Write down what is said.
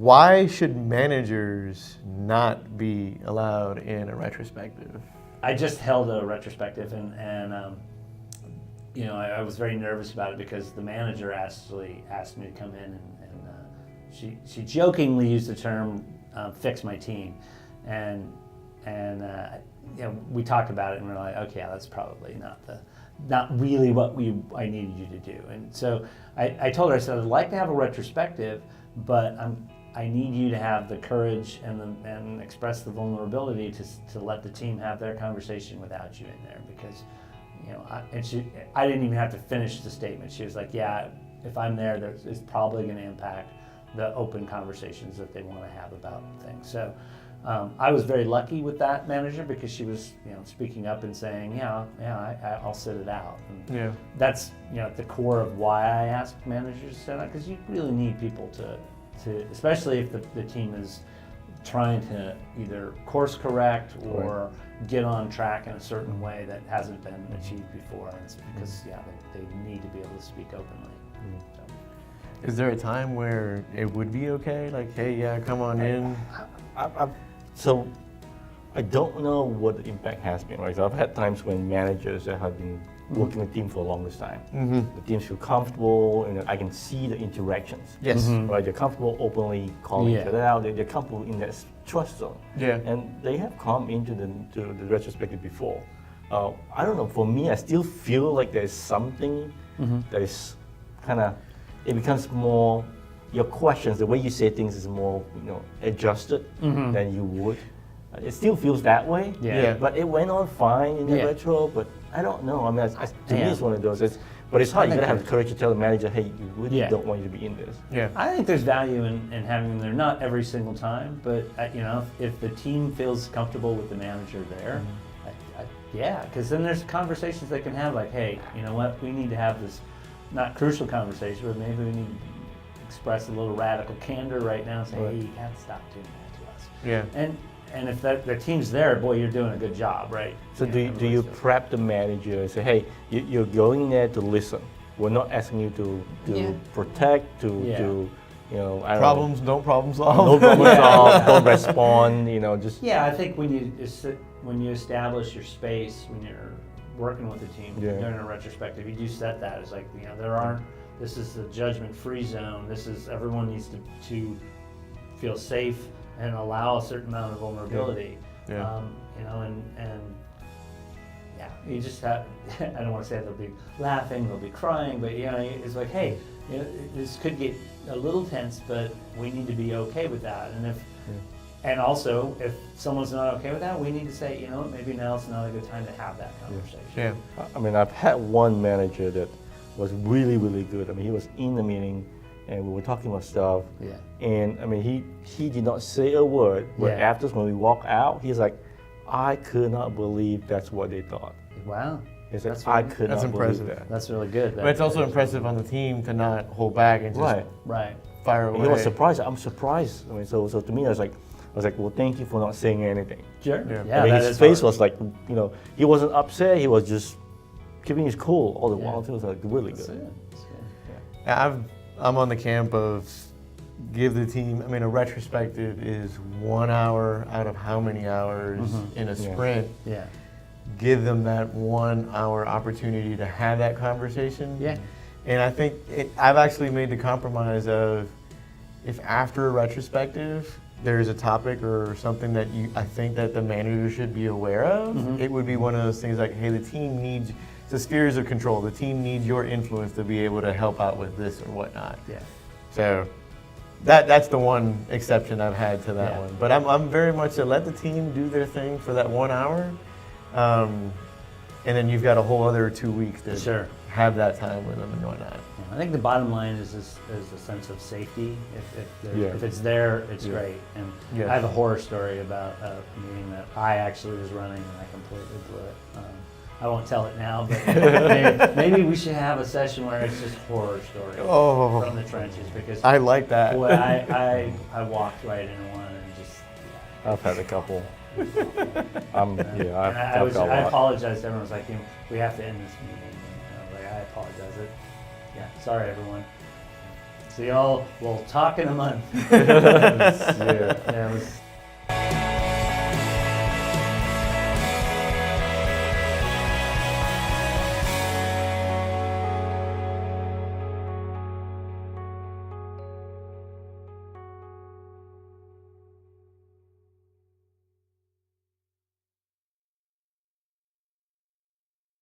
why should managers not be allowed in a retrospective? I just held a retrospective, and I was very nervous about it because the manager actually asked me to come in, and she jokingly used the term "fix my team," and we talked about it, and we're like, okay, that's probably not really what I needed you to do. And so I told her, I said, I'd like to have a retrospective, but I need you to have the courage and express the vulnerability to let the team have their conversation without you in there, because I didn't even have to finish the statement. She was like, yeah, if I'm there, it's probably going to impact the open conversations that they want to have about things. So I was very lucky with that manager, because she was speaking up and saying, I'll sit it out. And that's at the core of why I ask managers to sit out, because you really need people to especially if the team is trying to either course correct or get on track in a certain way that hasn't been achieved before. And it's because they need to be able to speak openly. So. Is there a time where it would be okay? Like, hey, come on in. So I don't know what the impact has been, right? So I've had times when managers that have been working with team for the longest time. The teams feel comfortable, and I can see the interactions. Yes. Right, they're comfortable openly calling each other out. They're comfortable in that trust zone. Yeah. And they have come into the retrospective before. I don't know. For me, I still feel like there's something that is kind of. It becomes more. Your questions, the way you say things, is more adjusted than you would. It still feels that way. Yeah. But it went on fine in the retro. But I don't know. I mean, to me, it's one of those. But it's hard. You gotta have the courage to tell the manager, "Hey, you really don't want you to be in this." Yeah. I think there's value in having them there. Not every single time, but if the team feels comfortable with the manager there, because then there's conversations they can have, like, "Hey, you know what? We need to have this, not crucial conversation, but maybe we need to express a little radical candor right now, and say, hey, you can't stop doing that to us." Yeah. And if the team's there, boy, you're doing a good job, right? So do you prep the manager and say, hey, you're going there to listen. We're not asking you to protect, Problems, don't problem solve. No problem solve, don't respond, just. Yeah, I think when you establish your space, when you're working with the team, during a retrospective, you do set that as like, this is the judgment-free zone. Everyone needs to feel safe and allow a certain amount of vulnerability. You just have. I don't want to say they'll be laughing, they'll be crying, but it's like, hey, this could get a little tense, but we need to be okay with that. And also, if someone's not okay with that, we need to say, maybe now's not a good time to have that conversation. Yeah. I mean, I've had one manager that was really, really good. I mean, he was in the meeting, and we were talking about stuff. Yeah. And I mean, he did not say a word, but after when we walked out, he's like, I could not believe that's what they thought. Wow. He's like, I could not impressive. believe that. That's really good. But it's also impressive on the team to not hold back and just fire away. He was surprised. I'm surprised. I mean, so to me, I was like, well, thank you for not saying anything. Sure. Yeah. I mean, his face was like, he wasn't upset. He was just keeping his cool all the while. It was like really good. I'm on the camp of give the team. I mean, a retrospective is 1 hour out of how many hours in a sprint. Yeah. Give them that 1 hour opportunity to have that conversation. Yeah. And I think I've actually made the compromise of if after a retrospective there's a topic or something that I think that the manager should be aware of, it would be one of those things like, hey, the team needs the spheres of control. The team needs your influence to be able to help out with this or whatnot. Yeah. So that's the one exception I've had to that one. But I'm very much let the team do their thing for that 1 hour. And then you've got a whole other 2 weeks to have that time with them and whatnot. I think the bottom line is a sense of safety. If it's there, it's great. And I have a horror story about a meeting that I actually was running and I completely blew it. I won't tell it now, but maybe we should have a session where it's just horror stories from the trenches, because I like that. Boy, I walked right into one and just. I've had a couple. I apologize to everyone. I was like, we have to end this meeting. I was like, I apologize. Sorry, everyone. See y'all. We'll talk in a month. Yeah. Yeah, it was